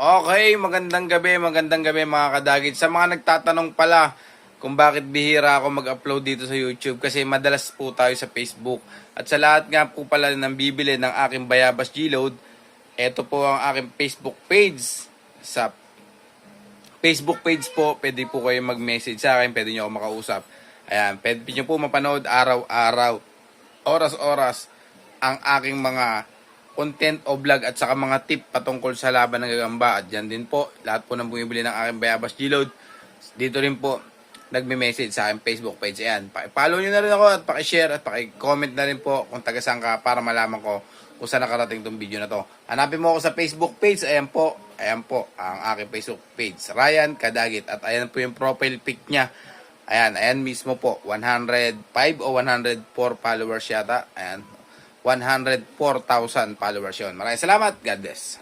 Okay, magandang gabi mga kadagit. Sa mga nagtatanong pala kung bakit bihira ako mag-upload dito sa YouTube kasi madalas po tayo sa Facebook. At sa lahat nga po pala ng bibili ng aking Bayabas G-Load, ito po ang aking Facebook page. Sa Facebook page po, pwede po kayo mag-message sa akin, pwede nyo ako makausap. Ayan, pwede nyo po mapanood araw-araw, oras-oras ang aking mga content o vlog at saka mga tip patungkol sa laban ng gagamba. At dyan din po, lahat po ng bumibili ng aking Bayabas G-Load, dito rin po nagme-message sa aking Facebook page. Ayan, paki-follow nyo na rin ako at paki-share at paki-comment na rin po kung taga-saan ka para malaman ko kung saan nakarating tong video na to. Hanapin mo ako sa Facebook page. Ayan po ang aking Facebook page, Ryan Kadagit. At ayan po yung profile pic niya. Ayan mismo po, 105 o 104 followers yata. Ayan, 104,000 followers yun. Maraming salamat. God bless.